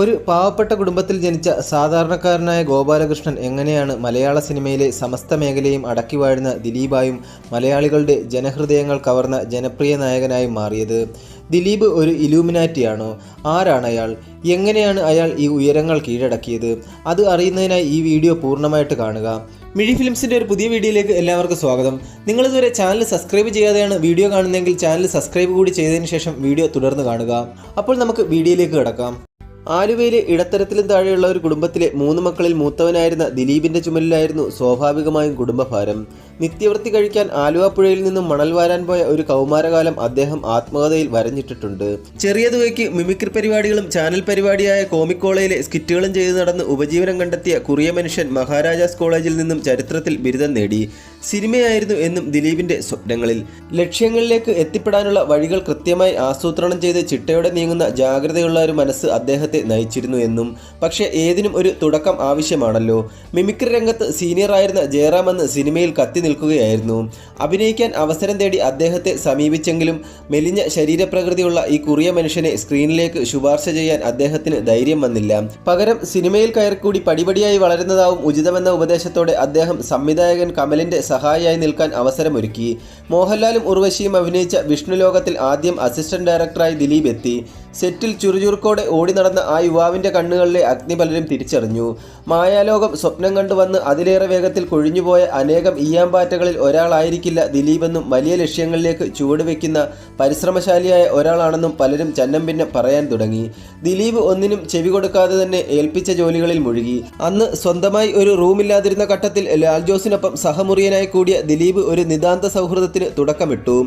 ഒരു പാവപ്പെട്ട കുടുംബത്തിൽ ജനിച്ച സാധാരണക്കാരനായ ഗോപാലകൃഷ്ണൻ എങ്ങനെയാണ് മലയാള സിനിമയിലെ സമസ്ത മേഖലയും അടക്കി വാഴുന്ന ദിലീപായും മലയാളികളുടെ ജനഹൃദയങ്ങൾ കവർന്ന ജനപ്രിയ നായകനായും മാറിയത്? ദിലീപ് ഒരു ഇലൂമിനാറ്റിയാണോ? ആരാണ് അയാൾ? എങ്ങനെയാണ് അയാൾ ഈ ഉയരങ്ങൾ കീഴടക്കിയത്? അത് അറിയുന്നതിനായി ഈ വീഡിയോ പൂർണ്ണമായിട്ട് കാണുക. മിഴി ഫിലിംസിൻ്റെ ഒരു പുതിയ വീഡിയോയിലേക്ക് എല്ലാവർക്കും സ്വാഗതം. നിങ്ങളിതുവരെ ചാനൽ സബ്സ്ക്രൈബ് ചെയ്യാതെയാണ് വീഡിയോ കാണുന്നതെങ്കിൽ ചാനൽ സബ്സ്ക്രൈബ് കൂടി ചെയ്തതിന് ശേഷം വീഡിയോ തുടർന്ന് കാണുക. അപ്പോൾ നമുക്ക് വീഡിയോയിലേക്ക് കിടക്കാം. ആലുവയിലെ ഇടത്തരത്തിലും താഴെയുള്ള ഒരു കുടുംബത്തിലെ 3 മക്കളിൽ മൂത്തവനായിരുന്ന ദിലീപിന്റെ ചുമലിലായിരുന്നു സ്വാഭാവികമായും കുടുംബഭാരം. നിത്യവൃത്തി കഴിക്കാൻ ആലുവ പുഴയിൽ നിന്നും മണൽ വാരാൻ പോയ ഒരു കൗമാരകാലം അദ്ദേഹം ആത്മകഥയിൽ വരഞ്ഞിട്ടിട്ടുണ്ട്. ചെറിയ തുകയ്ക്ക് മിമിക്രി പരിപാടികളും ചാനൽ പരിപാടിയായ കോമിക്കോളയിലെ സ്കിറ്റുകളും ചെയ്തു നടന്ന് ഉപജീവനം കണ്ടെത്തിയ കുറിയ മനുഷ്യൻ മഹാരാജാസ് കോളേജിൽ നിന്നും ചരിത്രത്തിൽ ബിരുദം നേടി. സിനിമയായിരുന്നു എന്നും ദിലീപിന്റെ സ്വപ്നങ്ങളിൽ. ലക്ഷ്യങ്ങളിലേക്ക് എത്തിപ്പെടാനുള്ള വഴികൾ കൃത്യമായി ആസൂത്രണം ചെയ്ത് ചിട്ടയോടെ നീങ്ങുന്ന ജാഗ്രതയുള്ള ഒരു മനസ്സ് അദ്ദേഹത്തെ നയിച്ചിരുന്നു എന്നും. പക്ഷേ ഏതിനും ഒരു തുടക്കം ആവശ്യമാണല്ലോ. മിമിക്രി രംഗത്ത് സീനിയറായിരുന്ന ജയറാം അന്ന് സിനിമയിൽ കത്തി നിൽക്കുകയായിരുന്നു. അഭിനയിക്കാൻ അവസരം തേടി അദ്ദേഹത്തെ സമീപിച്ചെങ്കിലും മെലിഞ്ഞ ശരീരപ്രകൃതിയുള്ള ഈ കുറിയ മനുഷ്യനെ സ്ക്രീനിലേക്ക് ശുപാർശ ചെയ്യാൻ അദ്ദേഹത്തിന് ധൈര്യം വന്നില്ല. പകരം സിനിമയിൽ കയറിക്കൂടി പടിപടിയായി വളരുന്നതാവും ഉചിതമെന്ന ഉപദേശത്തോടെ അദ്ദേഹം സംവിധായകൻ കമലിന്റെ സഹായിയായി നിൽക്കാൻ അവസരമൊരുക്കി. മോഹൻലാലും ഉർവശിയും അഭിനയിച്ച വിഷ്ണു ലോകത്തിൽ ആദ്യം അസിസ്റ്റന്റ് ഡയറക്ടറായി ദിലീപ് എത്തി. സെറ്റിൽ ചുറുചുറുക്കോടെ ഓടി നടന്ന ആ യുവാവിൻ്റെ കണ്ണുകളിലെ അഗ്നി പലരും തിരിച്ചറിഞ്ഞു. മായാലോകം സ്വപ്നം കണ്ടുവന്ന് അതിലേറെ വേഗത്തിൽ കൊഴിഞ്ഞുപോയ അനേകം ഈയാമ്പാറ്റകളിൽ ഒരാളായിരിക്കില്ല ദിലീപെന്നും വലിയ ലക്ഷ്യങ്ങളിലേക്ക് ചുവടുവെക്കുന്ന പരിശ്രമശാലിയായ ഒരാളാണെന്നും പലരും ചന്നം ഭിന്നം പറയാൻ തുടങ്ങി. ദിലീപ് ഒന്നിനും ചെവി കൊടുക്കാതെ തന്നെ ഏൽപ്പിച്ച ജോലികളിൽ മുഴുകി. അന്ന് സ്വന്തമായി ഒരു റൂമില്ലാതിരുന്ന ഘട്ടത്തിൽ ലാൽ ജോസിനൊപ്പം സഹമുറിയനായി കൂടിയ ദിലീപ് ഒരു നിതാന്ത സൗഹൃദത്തിന് തുടക്കമിട്ടു.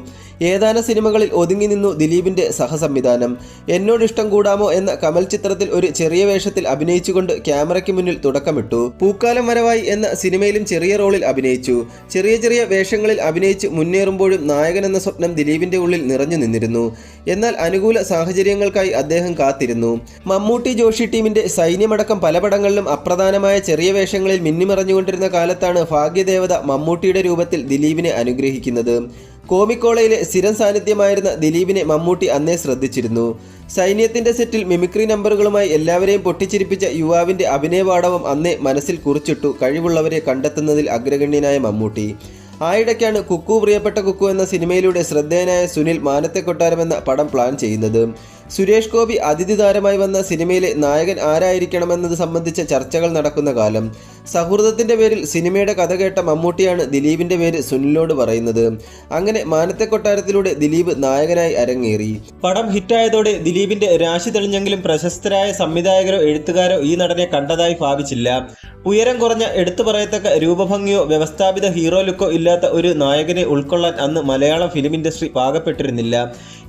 ഏതാനും സിനിമകളിൽ ഒതുങ്ങി നിന്നു ദിലീപിന്റെ സഹസംവിധാനം. എന്നോടിഷ്ടം കൂടാമോ എന്ന കമൽ ചിത്രത്തിൽ ഒരു ചെറിയ വേഷത്തിൽ അഭിനയിച്ചുകൊണ്ട് ക്യാമറയ്ക്ക് മുന്നിൽ തുടക്കമിട്ടു. പൂക്കാലം വരവായി എന്ന സിനിമയിലും ചെറിയ റോളിൽ അഭിനയിച്ചു. ചെറിയ ചെറിയ വേഷങ്ങളിൽ അഭിനയിച്ച് മുന്നേറുമ്പോഴും നായകൻ എന്ന സ്വപ്നം ദിലീപിന്റെ ഉള്ളിൽ നിറഞ്ഞു നിന്നിരുന്നു. എന്നാൽ അനുകൂല സാഹചര്യങ്ങൾക്കായി അദ്ദേഹം കാത്തിരുന്നു. മമ്മൂട്ടി ജോഷി ടീമിന്റെ സൈന്യമടക്കം പല പടങ്ങളിലും അപ്രധാനമായ ചെറിയ വേഷങ്ങളിൽ മിന്നിമറഞ്ഞുകൊണ്ടിരുന്ന കാലത്താണ് ഭാഗ്യദേവത മമ്മൂട്ടിയുടെ രൂപത്തിൽ ദിലീപിനെ അനുഗ്രഹിക്കുന്നത്. കോമിക്കോളയിലെ സ്ഥിരം സാന്നിധ്യമായിരുന്ന ദിലീപിനെ മമ്മൂട്ടി അന്നേ ശ്രദ്ധിച്ചിരുന്നു. സൈന്യത്തിന്റെ സെറ്റിൽ മിമിക്രി നമ്പറുകളുമായി എല്ലാവരെയും പൊട്ടിച്ചിരിപ്പിച്ച യുവാവിന്റെ അഭിനയപാടവം അന്നേ മനസ്സിൽ കുറിച്ചിട്ടു കഴിവുള്ളവരെ കണ്ടെത്തുന്നതിൽ അഗ്രഗണ്യനായ മമ്മൂട്ടി. ആയിടയ്ക്കാണ് കുക്കു പ്രിയപ്പെട്ട കുക്കു എന്ന സിനിമയിലൂടെ ശ്രദ്ധേയനായ സുനിൽ മാനത്തെ കൊട്ടാരം എന്ന പടം പ്ലാൻ ചെയ്യുന്നത്. സുരേഷ് ഗോപി അതിഥി താരമായി വന്ന സിനിമയിലെ നായകൻ ആരായിരിക്കണമെന്നത് സംബന്ധിച്ച ചർച്ചകൾ നടക്കുന്ന കാലം. സൗഹൃദത്തിന്റെ പേരിൽ സിനിമയുടെ കഥ കേട്ട മമ്മൂട്ടിയാണ് ദിലീപിന്റെ പേര് സുനിലിനോട് പറയുന്നത്. അങ്ങനെ മാനത്തെ കൊട്ടാരത്തിലൂടെ ദിലീപ് നായകനായി അരങ്ങേറി. പടം ഹിറ്റായതോടെ ദിലീപിന്റെ രാശി തെളിഞ്ഞെങ്കിലും പ്രശസ്തരായ സംവിധായകരോ എഴുത്തുകാരോ ഈ നടനെ കണ്ടതായി ഭാവിച്ചില്ല. ഉയരം കുറഞ്ഞ എടുത്തു പറയത്തക്ക രൂപഭംഗിയോ വ്യവസ്ഥാപിത ഹീറോ ലുക്കോ ഇല്ലാത്ത ഒരു നായകനെ ഉൾക്കൊള്ളാൻ അന്ന് മലയാളം ഫിലിം ഇൻഡസ്ട്രി പാകപ്പെട്ടിരുന്നില്ല.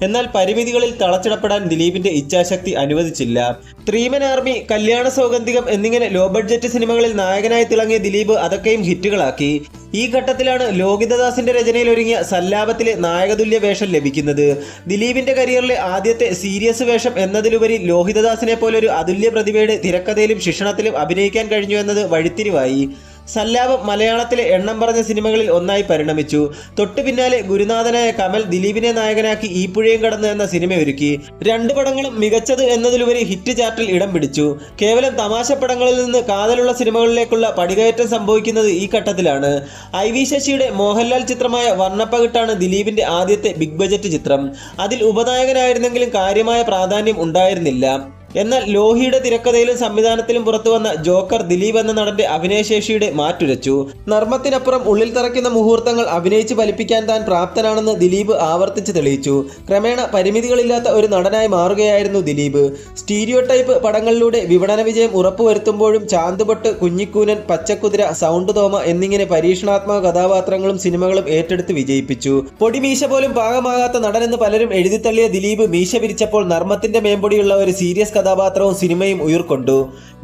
എന്നാൽ പരിമിതികളിൽ തളച്ചിടപ്പെടാൻ ദിലീപിന്റെ ഇച്ഛാശക്തി അനുവദിച്ചില്ല. ത്രീമൻ ആർമി, കല്യാണ സൗഗന്ധികം എന്നിങ്ങനെ ലോ ബഡ്ജറ്റ് സിനിമകളിൽ നായകനായി തിളങ്ങിയ ദിലീപ് അതൊക്കെയും ഹിറ്റുകളാക്കി. ഈ ഘട്ടത്തിലാണ് ലോഹിതദാസിന്റെ രചനയിൽ ഒരുങ്ങിയ സല്ലാപത്തിലെ നായകതുല്യ വേഷം ലഭിക്കുന്നത്. ദിലീപിന്റെ കരിയറിലെ ആദ്യത്തെ സീരിയസ് വേഷം എന്നതിലുപരി ലോഹിതദാസിനെ പോലൊരു അതുല്യ പ്രതിഭയുടെ തിരക്കഥയിലും ശിക്ഷണത്തിലും അഭിനയിക്കാൻ കഴിഞ്ഞു എന്നത് വഴിത്തിരിവായി. സല്ലാപം മലയാളത്തിലെ എണ്ണം പറഞ്ഞ സിനിമകളിൽ ഒന്നായി പരിണമിച്ചു. തൊട്ടു പിന്നാലെ ഗുരുനാഥനായ കമൽ ദിലീപിനെ നായകനാക്കി ഈ പുഴയും കടന്ന് എന്ന സിനിമ ഒരുക്കി. 2 പടങ്ങളും മികച്ചത് എന്നതിലുപരി ഹിറ്റ് ചാർട്ടിൽ ഇടം പിടിച്ചു. കേവലം തമാശ പടങ്ങളിൽ നിന്ന് കാതലുള്ള സിനിമകളിലേക്കുള്ള പടികയറ്റം സംഭവിക്കുന്നത് ഈ ഘട്ടത്തിലാണ്. IV ശശിയുടെ മോഹൻലാൽ ചിത്രമായ വർണ്ണപ്പകിട്ടാണ് ദിലീപിന്റെ ആദ്യത്തെ ബിഗ് ബജറ്റ് ചിത്രം. അതിൽ ഉപനായകനായിരുന്നെങ്കിലും കാര്യമായ പ്രാധാന്യം ഉണ്ടായിരുന്നില്ല. എന്നാൽ ലോഹിയുടെ തിരക്കഥയിലും സംവിധാനത്തിലും പുറത്തുവന്ന ജോക്കർ ദിലീപ് എന്ന നടന്റെ അഭിനയശേഷിയുടെ മാറ്റുരച്ചു. നർമ്മത്തിനപ്പുറം ഉള്ളിൽ തറയ്ക്കുന്ന മുഹൂർത്തങ്ങൾ അഭിനയിച്ച് ഫലിപ്പിക്കാൻ താൻ പ്രാപ്തനാണെന്ന് ദിലീപ് ആവർത്തിച്ച് തെളിയിച്ചു. ക്രമേണ പരിമിതികളില്ലാത്ത ഒരു നടനായി മാറുകയായിരുന്നു ദിലീപ്. സ്റ്റീരിയോ ടൈപ്പ് പടങ്ങളിലൂടെ വിപണന വിജയം ഉറപ്പുവരുത്തുമ്പോഴും ചാന്തുപൊട്ട്, കുഞ്ഞിക്കൂനൻ, പച്ചക്കുതിര, സൗണ്ട് തോമ എന്നിങ്ങനെ പരീക്ഷണാത്മക കഥാപാത്രങ്ങളും സിനിമകളും ഏറ്റെടുത്ത് വിജയിപ്പിച്ചു. പൊടിമീശ പോലും പാകമാകാത്ത നടനെന്ന് പലരും എഴുതിത്തള്ളിയ ദിലീപ് മീശ പിരിച്ചപ്പോൾ നർമ്മത്തിന്റെ മേമ്പൊടിയുള്ള ഒരു സീരിയസ് കഥാപാത്രവും സിനിമയും ഉയർക്കൊണ്ടു.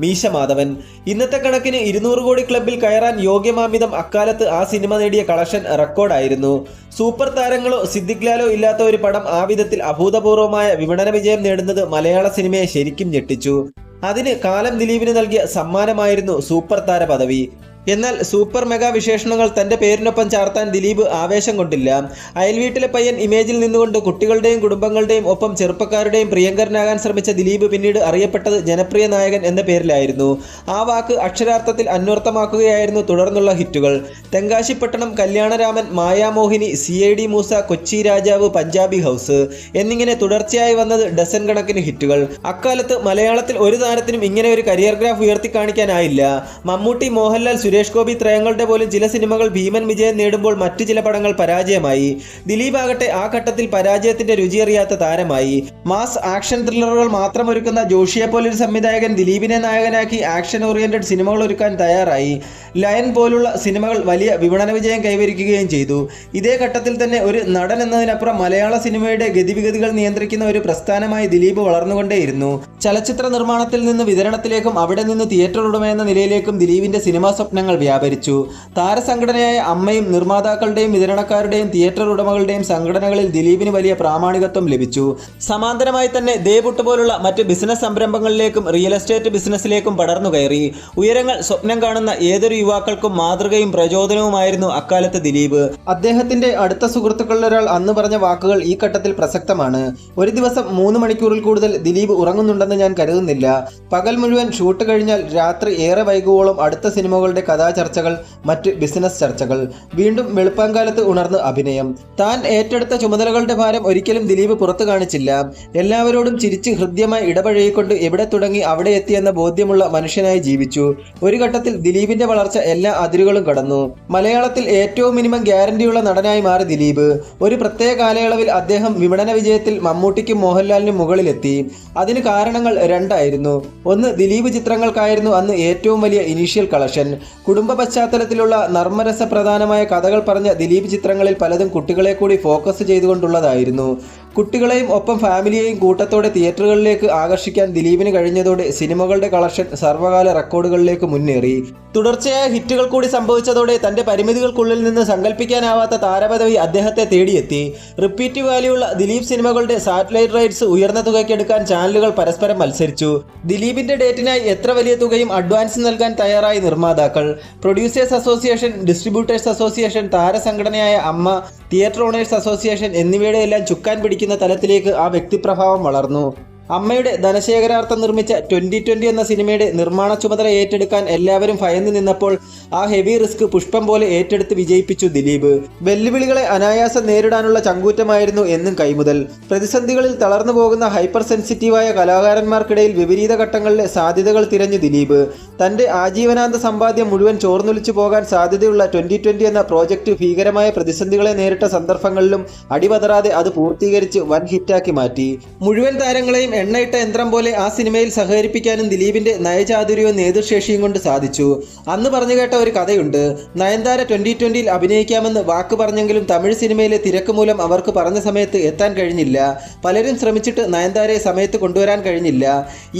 മീശ മാധവൻ. ഇന്നത്തെ കണക്കിന് 200 കോടി ക്ലബിൽ കയറാൻ യോഗ്യമാമിതം അക്കാലത്ത് ആ സിനിമ നേടിയ കളക്ഷൻ റെക്കോർഡായിരുന്നു. സൂപ്പർ താരങ്ങളോ സിദ്ദിഖ് ലാലോ ഇല്ലാത്ത ഒരു പടം ആ വിധത്തിൽ അഭൂതപൂർവമായ വിപണന വിജയം നേടുന്നത് മലയാള സിനിമയെ ശരിക്കും ഞെട്ടിച്ചു. അതിന് കാലം ദിലീപിന് നൽകിയ സമ്മാനമായിരുന്നു സൂപ്പർ താര പദവി. എന്നാൽ സൂപ്പർ മെഗാ വിശേഷണങ്ങൾ തന്റെ പേരിനൊപ്പം ചാർത്താൻ ദിലീപ് ആവേശം കൊണ്ടില്ല. അയൽവീട്ടിലെ പയ്യൻ ഇമേജിൽ നിന്നുകൊണ്ട് കുട്ടികളുടെയും കുടുംബങ്ങളുടെയും ഒപ്പം ചെറുപ്പക്കാരുടെയും പ്രിയങ്കരനാകാൻ ശ്രമിച്ച ദിലീപ് പിന്നീട് അറിയപ്പെട്ടത് ജനപ്രിയ നായകൻ എന്ന പേരിലായിരുന്നു. ആ വാക്ക് അക്ഷരാർത്ഥത്തിൽ അന്വർത്ഥമാക്കുകയായിരുന്നു തുടർന്നുള്ള ഹിറ്റുകൾ. തെങ്കാശിപ്പട്ടണം, കല്യാണരാമൻ, മായാമോഹിനി, CID മൂസ, കൊച്ചി രാജാവ്, പഞ്ചാബി ഹൗസ് എന്നിങ്ങനെ തുടർച്ചയായി വന്നത് ഡസൻ കണക്കിന് ഹിറ്റുകൾ. അക്കാലത്ത് മലയാളത്തിൽ ഒരു താരത്തിനും ഇങ്ങനെ ഒരു കരിയർ ഗ്രാഫ് ഉയർത്തി കാണിക്കാനായില്ല. മമ്മൂട്ടി, മോഹൻലാൽ, സുരേഷ് ഗോപി ത്രയങ്ങളുടെ പോലും ചില സിനിമകൾ ഭീമൻ വിജയം നേടുമ്പോൾ മറ്റു ചില പടങ്ങൾ പരാജയമായി. ദിലീപ് ആകട്ടെ ആ ഘട്ടത്തിൽ പരാജയത്തിന്റെ രുചിയറിയാത്ത താരമായി. മാസ് ആക്ഷൻ ത്രില്ലറുകൾ മാത്രം ഒരുക്കുന്ന ജോഷിയെ പോലൊരു സംവിധായകൻ ദിലീപിനെ നായകനാക്കി ആക്ഷൻ ഓറിയന്റഡ് സിനിമകൾ ഒരുക്കാൻ തയ്യാറായി. ലയൺ പോലുള്ള സിനിമകൾ വലിയ വിപണന വിജയം കൈവരിക്കുകയും ചെയ്തു. ഇതേ ഘട്ടത്തിൽ തന്നെ ഒരു നടൻ എന്നതിനപ്പുറം മലയാള സിനിമയുടെ ഗതിവിഗതികൾ നിയന്ത്രിക്കുന്ന ഒരു പ്രസ്ഥാനമായി ദിലീപ് വളർന്നുകൊണ്ടേയിരുന്നു. ചലച്ചിത്ര നിർമ്മാണത്തിൽ നിന്ന് വിതരണത്തിലേക്കും അവിടെ നിന്ന് തിയേറ്റർ ഉടമയെന്ന നിലയിലേക്കും ദിലീപിന്റെ സിനിമാ സ്വപ്നങ്ങൾ വ്യാപരിച്ചു. താരസംഘടനയായ അമ്മയും നിർമ്മാതാക്കളുടെയും വിതരണക്കാരുടെയും തിയേറ്റർ ഉടമകളുടെയും സംഘടനകളിൽ ദിലീപിന് വലിയ പ്രാമാണികത്വം ലഭിച്ചു. സമാന്തരമായി തന്നെ ദേബുട്ട് പോലുള്ള മറ്റ് ബിസിനസ് സംരംഭങ്ങളിലേക്കും റിയൽ എസ്റ്റേറ്റ് ബിസിനസ്സിലേക്കും പടർന്നു കയറി. ഉയരങ്ങൾ സ്വപ്നം കാണുന്ന ഏതൊരു യുവാക്കൾക്കും മാതൃകയും പ്രചോദനവുമായിരുന്നു അക്കാലത്ത് ദിലീപ്. അദ്ദേഹത്തിന്റെ അടുത്ത സുഹൃത്തുക്കളിലൊരാൾ അന്ന് പറഞ്ഞ വാക്കുകൾ ഈ ഘട്ടത്തിൽ പ്രസക്തമാണ്. ഒരു ദിവസം 3 മണിക്കൂറിൽ കൂടുതൽ ദിലീപ് ഉറങ്ങുന്നുണ്ടെന്ന് ഞാൻ കരുതുന്നില്ല. പകൽ മുഴുവൻ ഷൂട്ട് കഴിഞ്ഞാൽ രാത്രി ഏറെ വൈകുവോളം അടുത്ത സിനിമകളുടെ കഥാചർച്ചകൾ, മറ്റ് ബിസിനസ് ചർച്ചകൾ. വീണ്ടും വെളുപ്പാങ്കാലത്ത് ഉണർന്ന് അഭിനയം. താൻ ഏറ്റെടുത്ത ചുമതലകളുടെ ഭാരം ഒരിക്കലും ദിലീപ് പുറത്തു കാണിച്ചില്ല. എല്ലാവരോടും ചിരിച്ച് ഹൃദ്യമായി ഇടപഴകിക്കൊണ്ട് എവിടെ തുടങ്ങി അവിടെ എത്തിയെന്ന ബോധ്യമുള്ള മനുഷ്യനായി ജീവിച്ചു. ഒരു ഘട്ടത്തിൽ ദിലീപിന്റെ വളർച്ച എല്ലാ അതിരുകളും കടന്നു. മലയാളത്തിൽ ഏറ്റവും മിനിമം ഗ്യാരണ്ടിയുള്ള നടനായി മാറി ദിലീപ്. ഒരു പ്രത്യേക കാലയളവിൽ അദ്ദേഹം വിപണന വിജയത്തിൽ മമ്മൂട്ടിക്കും മോഹൻലാലിനും മുകളിലെത്തി. അതിന് കാരണങ്ങൾ രണ്ടായിരുന്നു. ഒന്ന്, ദിലീപ് ചിത്രങ്ങൾക്കായിരുന്നു അന്ന് ഏറ്റവും വലിയ ഇനീഷ്യൽ കളക്ഷൻ. കുടുംബ പശ്ചാത്തലത്തിലുള്ള നർമ്മരസപ്രധാനമായ കഥകൾ പറഞ്ഞ ദിലീപ് ചിത്രങ്ങളിൽ പലതും കുട്ടികളെ കൂടി ഫോക്കസ് ചെയ്തുകൊണ്ടുള്ളതായിരുന്നു. കുട്ടികളെയും ഒപ്പം ഫാമിലിയെയും കൂട്ടത്തോടെ തിയേറ്ററുകളിലേക്ക് ആകർഷിക്കാൻ ദിലീപിന് കഴിഞ്ഞതോടെ സിനിമകളുടെ കളക്ഷൻ സർവ്വകാല റെക്കോർഡുകളിലേക്ക് മുന്നേറി. തുടർച്ചയായ ഹിറ്റുകൾ കൂടി സംഭവിച്ചതോടെ തന്റെ പരിമിതികൾക്കുള്ളിൽ നിന്ന് സങ്കല്പിക്കാനാവാത്ത താരപദവി അദ്ദേഹത്തെ തേടിയെത്തി. റിപ്പീറ്റ് വാല്യൂള്ള ദിലീപ് സിനിമകളുടെ സാറ്റലൈറ്റ് റൈറ്റ്സ് ഉയർന്ന തുകയ്ക്കെടുക്കാൻ ചാനലുകൾ പരസ്പരം മത്സരിച്ചു. ദിലീപിന്റെ ഡേറ്റിനായി എത്ര വലിയ തുകയും അഡ്വാൻസ് നൽകാൻ തയ്യാറായി നിർമ്മാതാക്കൾ. പ്രൊഡ്യൂസേഴ്സ് അസോസിയേഷൻ, ഡിസ്ട്രിബ്യൂട്ടേഴ്സ് അസോസിയേഷൻ, താരസംഘടനയായ അമ്മ, തിയേറ്റർ ഓണേഴ്സ് അസോസിയേഷൻ എന്നിവയുടെ എല്ലാം ചുക്കാൻ പിടിക്കുന്ന തലത്തിലേക്ക് ആ വ്യക്തിപ്രഭാവം വളർന്നു. അമ്മയുടെ ധനശേഖരാർത്ഥം നിർമ്മിച്ച 2020 എന്ന സിനിമയുടെ നിർമ്മാണ ചുമതല ഏറ്റെടുക്കാൻ എല്ലാവരും ഭയന്നു നിന്നപ്പോൾ ആ ഹെവി റിസ്ക് പുഷ്പം പോലെ ഏറ്റെടുത്ത് വിജയിപ്പിച്ചു ദിലീപ്. വെല്ലുവിളികളെ അനായാസം നേരിടാനുള്ള ചങ്കൂറ്റമായിരുന്നു എന്നും കൈമുതൽ. പ്രതിസന്ധികളിൽ തളർന്നു പോകുന്ന ഹൈപ്പർ സെൻസിറ്റീവായ കലാകാരന്മാർക്കിടയിൽ വിപരീത ഘട്ടങ്ങളിലെ സാധ്യതകൾ തിരഞ്ഞു ദിലീപ്. തന്റെ ആജീവനാന്ത സമ്പാദ്യം മുഴുവൻ ചോർന്നൊലിച്ചു പോകാൻ സാധ്യതയുള്ള 2020 എന്ന പ്രോജക്റ്റ് ഭീകരമായ പ്രതിസന്ധികളെ നേരിട്ട സന്ദർഭങ്ങളിലും അടിപതറാതെ അത് പൂർത്തീകരിച്ച് വൻ ഹിറ്റാക്കി മാറ്റി. മുഴുവൻ താരങ്ങളെയും എണ്ണയിട്ട യന്ത്രം പോലെ ആ സിനിമയിൽ സഹകരിപ്പിക്കാനും ദിലീപിന്റെ നയചാതുര്യവും നേതൃശേഷിയും കൊണ്ട് സാധിച്ചു. അന്ന് പറഞ്ഞു കേട്ട ഒരു കഥയുണ്ട്. നയൻതാര 2020 അഭിനയിക്കാമെന്ന് വാക്ക് പറഞ്ഞെങ്കിലും തമിഴ് സിനിമയിലെ തിരക്ക് മൂലം അവർക്ക് പറഞ്ഞ സമയത്ത് എത്താൻ കഴിഞ്ഞില്ല. പലരും ശ്രമിച്ചിട്ട് നയൻതാരയെ സമയത്ത് കൊണ്ടുവരാൻ കഴിഞ്ഞില്ല.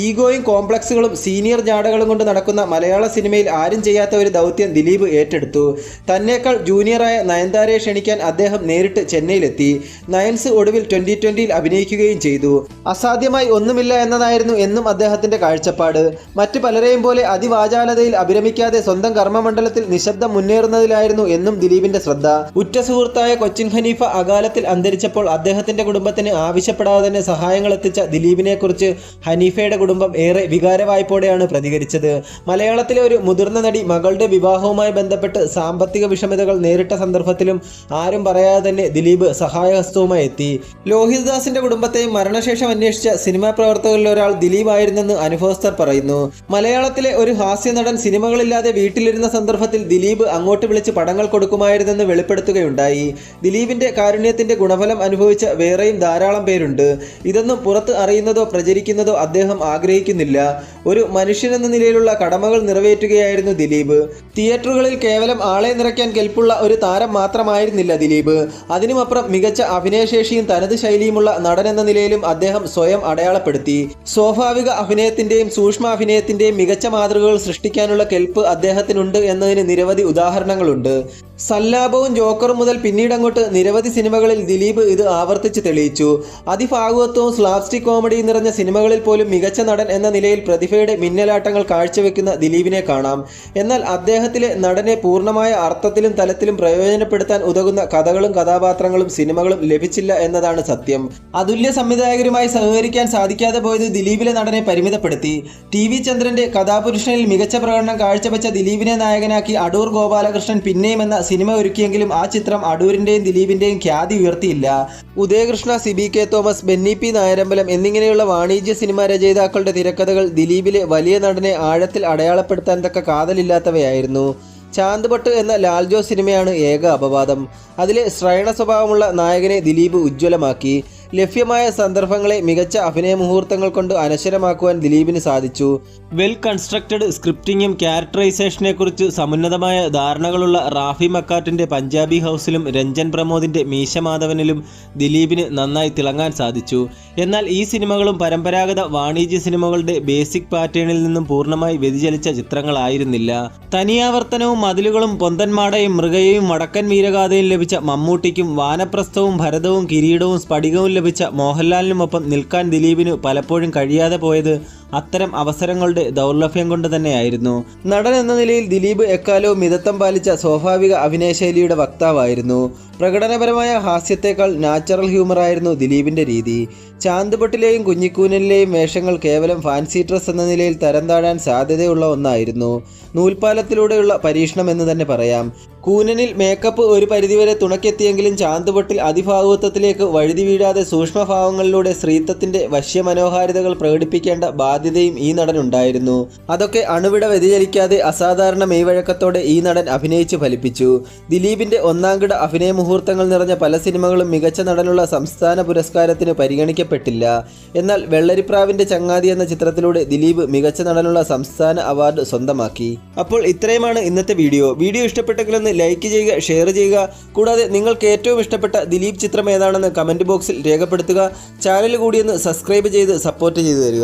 ഈഗോയും കോംപ്ലക്സുകളും സീനിയർ ജാടകളും കൊണ്ട് നടക്കുന്ന മലയാള സിനിമയിൽ ആരും ചെയ്യാത്ത ഒരു ദൗത്യം ദിലീപ് ഏറ്റെടുത്തു. തന്നേക്കാൾ ജൂനിയറായ നയൻതാരയെ ക്ഷണിക്കാൻ അദ്ദേഹം നേരിട്ട് ചെന്നൈയിലെത്തി. നയൻസ് ഒടുവിൽ 2020 അഭിനയിക്കുകയും ചെയ്തു. അസാധ്യമായി ഒന്നുമില്ല എന്നതായിരുന്നു എന്നും അദ്ദേഹത്തിന്റെ കാഴ്ചപ്പാട്. മറ്റു പലരെയും പോലെ അതിവാചാലതയിൽ അഭിരമിക്കാതെ സ്വന്തം കർമ്മമണ്ഡലത്തിൽ നിശബ്ദം മുന്നേറുന്നതിലായിരുന്നു എന്നും ദിലീപിന്റെ ശ്രദ്ധ. ഉറ്റ സുഹൃത്തായ കൊച്ചിൻ ഹനീഫ അകാലത്തിൽ അന്തരിച്ചപ്പോൾ അദ്ദേഹത്തിന്റെ കുടുംബത്തിന് ആവശ്യപ്പെടാതെ തന്നെ സഹായങ്ങൾ എത്തിച്ച ദിലീപിനെ കുറിച്ച് ഹനീഫയുടെ കുടുംബം ഏറെ വികാരവായ്പോടെയാണ് പ്രതികരിച്ചത്. മലയാളത്തിലെ ഒരു മുതിർന്ന നടി മകളുടെ വിവാഹവുമായി ബന്ധപ്പെട്ട് സാമ്പത്തിക വിഷമതകൾ നേരിട്ട സന്ദർഭത്തിലും ആരും പറയാതെ തന്നെ ദിലീപ് സഹായഹസ്തവുമായി എത്തി. ലോഹിതദാസിന്റെ കുടുംബത്തെയും മരണശേഷം അന്വേഷിച്ച സിനിമാ പ്രവർത്തകരിൽ ഒരാൾ ദിലീപ് ആയിരുന്നെന്ന് അനുഭവസ്ഥർ പറയുന്നു. മലയാളത്തിലെ ഒരു ഹാസ്യ നടൻ സിനിമകളില്ലാതെ വീട്ടിലിരുന്ന സന്ദർഭത്തിൽ ദിലീപ് അങ്ങോട്ട് വിളിച്ച് പടങ്ങൾ കൊടുക്കുമായിരുന്നെന്ന് വെളിപ്പെടുത്തുകയുണ്ടായി. ദിലീപിന്റെ കാരുണ്യത്തിന്റെ ഗുണഫലം അനുഭവിച്ച വേറെയും ധാരാളം പേരുണ്ട്. ഇതൊന്നും പുറത്ത് അറിയുന്നതോ പ്രചരിക്കുന്നതോ അദ്ദേഹം ആഗ്രഹിക്കുന്നില്ല. ഒരു മനുഷ്യനെന്ന നിലയിലുള്ള കടമകൾ നിറവേറ്റുകയായിരുന്നു ദിലീപ്. തിയേറ്ററുകളിൽ കേവലം ആളെ നിറയ്ക്കാൻ കെൽപ്പുള്ള ഒരു താരം മാത്രമായിരുന്നില്ല ദിലീപ്. അതിനുമപ്പുറം മികച്ച അഭിനയശേഷിയും തനത് ശൈലിയുമുള്ള നടൻ എന്ന നിലയിലും അദ്ദേഹം സ്വയം അടയാളം അടയാളപ്പെടുത്തി. സ്വാഭാവിക അഭിനയത്തിന്റെയും സൂക്ഷ്മ അഭിനയത്തിന്റെയും മികച്ച മാതൃകകൾ സൃഷ്ടിക്കാനുള്ള കെൽപ്പ് അദ്ദേഹത്തിനുണ്ട് എന്നതിന് നിരവധി ഉദാഹരണങ്ങളുണ്ട്. സല്ലാപവും ജോക്കറും മുതൽ പിന്നീടങ്ങോട്ട് നിരവധി സിനിമകളിൽ ദിലീപ് ഇത് ആവർത്തിച്ച് തെളിയിച്ചു. അതിഭാഗവത്വവും സ്ലാപ്സ്റ്റിക് കോമഡിയും നിറഞ്ഞ സിനിമകളിൽ പോലും മികച്ച നടൻ എന്ന നിലയിൽ പ്രതിഭയുടെ മിന്നലാട്ടങ്ങൾ കാഴ്ചവെക്കുന്ന ദിലീപിനെ കാണാം. എന്നാൽ അദ്ദേഹത്തിലെ നടനെ പൂർണ്ണമായ അർത്ഥത്തിലും തലത്തിലും പ്രയോജനപ്പെടുത്താൻ ഉതകുന്ന കഥകളും കഥാപാത്രങ്ങളും സിനിമകളും ലഭിച്ചില്ല എന്നതാണ് സത്യം. അതുല്യ സംവിധായകരുമായി സഹകരിക്കാൻ സാധിക്കാതെ പോയത് ദിലീപിലെ നടനെ പരിമിതപ്പെടുത്തി. ടി വി ചന്ദ്രന്റെ കഥാപുരുഷനിൽ മികച്ച പ്രകടനം കാഴ്ചവെച്ച ദിലീപിനെ നായകനാക്കി അടൂർ ഗോപാലകൃഷ്ണൻ പിന്നെയും എന്ന സിനിമ ഒരുക്കിയെങ്കിലും ആ ചിത്രം അടൂരിന്റെയും ദിലീപിന്റെയും ഖ്യാതി ഉയർത്തിയില്ല. ഉദയകൃഷ്ണ, സിബി കെ തോമസ്, ബെന്നി പി നായരമ്പലം എന്നിങ്ങനെയുള്ള വാണിജ്യ സിനിമാ രചയിതാക്കളുടെ തിരക്കഥകൾ ദിലീപിലെ വലിയ നടനെ ആഴത്തിൽ അടയാളപ്പെടുത്താൻ തക്ക കാതലില്ലാത്തവയായിരുന്നു. ചാന്ദ് പട്ട് എന്ന ലാൽജോ സിനിമയാണ് ഏക അപവാദം. അതിലെ ശ്രയണ സ്വഭാവമുള്ള നായകനെ ദിലീപ് ഉജ്ജ്വലമാക്കി. ലഭ്യമായ സന്ദർഭങ്ങളെ മികച്ച അഭിനയ മുഹൂർത്തങ്ങൾ കൊണ്ട് അനശ്വരമാക്കുവാൻ ദിലീപിന് സാധിച്ചു. വെൽ കൺസ്ട്രക്റ്റഡ് സ്ക്രിപ്റ്റിങ്ങും ക്യാരക്ടറൈസേഷനെ കുറിച്ച് സമുന്നതമായ ധാരണകളുള്ള റാഫി മക്കാട്ടിന്റെ പഞ്ചാബി ഹൗസിലും രഞ്ജൻ പ്രമോദിന്റെ മീശ മാധവനിലും ദിലീപിന് നന്നായി തിളങ്ങാൻ സാധിച്ചു. എന്നാൽ ഈ സിനിമകളും പരമ്പരാഗത വാണിജ്യ സിനിമകളുടെ ബേസിക് പാറ്റേണിൽ നിന്നും പൂർണ്ണമായി വ്യതിചലിച്ച ചിത്രങ്ങളായിരുന്നില്ല. തനിയാവർത്തനവും മതിലുകളും പൊന്തന്മാടയും മൃഗയും വടക്കൻ വീരഗാഥയും ലഭിച്ച മമ്മൂട്ടിക്കും വാനപ്രസ്ഥവും ഭരതവും കിരീടവും സ്ഫടികവും ലഭിച്ച മോഹൻലാലിനുമൊപ്പം നിൽക്കാൻ ദിലീപിന് പലപ്പോഴും കഴിയാതെ പോയത് അത്തരം അവസരങ്ങളുടെ ദൗർലഭ്യം കൊണ്ട് തന്നെയായിരുന്നു. നടൻ എന്ന നിലയിൽ ദിലീപ് എക്കാലവും മിതത്വം പാലിച്ച സ്വാഭാവിക അഭിനയശൈലിയുടെ വക്താവായിരുന്നു. പ്രകടനപരമായ ഹാസ്യത്തേക്കാൾ നാച്ചുറൽ ഹ്യൂമറായിരുന്നു ദിലീപിന്റെ രീതി. ചാന്ദ് പട്ടിലെയും കുഞ്ഞിക്കൂനലിലെയും വേഷങ്ങൾ കേവലം ഫാൻസി ഡ്രസ് എന്ന നിലയിൽ തരം താഴാൻ സാധ്യതയുള്ള ഒന്നായിരുന്നു. നൂൽപ്പാലത്തിലൂടെയുള്ള പരീക്ഷണം എന്ന് തന്നെ പറയാം. കൂനനിൽ മേക്കപ്പ് ഒരു പരിധിവരെ തുണക്കെത്തിയെങ്കിലും ചാന്ദ് പട്ടിൽ അതിഭാവുകത്വത്തിലേക്ക് വഴുതി വീഴാതെ സൂക്ഷ്മഭാവങ്ങളിലൂടെ സ്ത്രീത്വത്തിന്റെ വശ്യമനോഹാരിതകൾ പ്രകടിപ്പിക്കേണ്ട ബാധ്യതയും ഈ നടനുണ്ടായിരുന്നു. അതൊക്കെ അണുവിട വ്യതിചലിക്കാതെ അസാധാരണ മെയ്വഴക്കത്തോടെ ഈ നടൻ അഭിനയിച്ച് ഫലിപ്പിച്ചു. ദിലീപിന്റെ ഒന്നാംകിട അഭിനയ മുഹൂർത്തങ്ങൾ നിറഞ്ഞ പല സിനിമകളും മികച്ച നടനുള്ള സംസ്ഥാന പുരസ്കാരത്തിന് പരിഗണിക്കപ്പെട്ടില്ല. എന്നാൽ വെള്ളരിപ്രാവിന്റെ ചങ്ങാതി എന്ന ചിത്രത്തിലൂടെ ദിലീപ് മികച്ച നടനുള്ള സംസ്ഥാന അവാർഡ് സ്വന്തമാക്കി. അപ്പോൾ ഇത്രയുമാണ് ഇന്നത്തെ വീഡിയോ. ഇഷ്ടപ്പെട്ടെങ്കിലൊന്ന് ലൈക്ക് ചെയ്യുക, ഷെയർ ചെയ്യുക. കൂടാതെ നിങ്ങൾക്ക് ഏറ്റവും ഇഷ്ടപ്പെട്ട ദിലീപ് ചിത്രം ഏതാണെന്ന് കമന്റ് ബോക്സിൽ രേഖപ്പെടുത്തുക. ചാനൽ കൂടി ഒന്ന് സബ്സ്ക്രൈബ് ചെയ്ത് സപ്പോർട്ട് ചെയ്തു തരിക.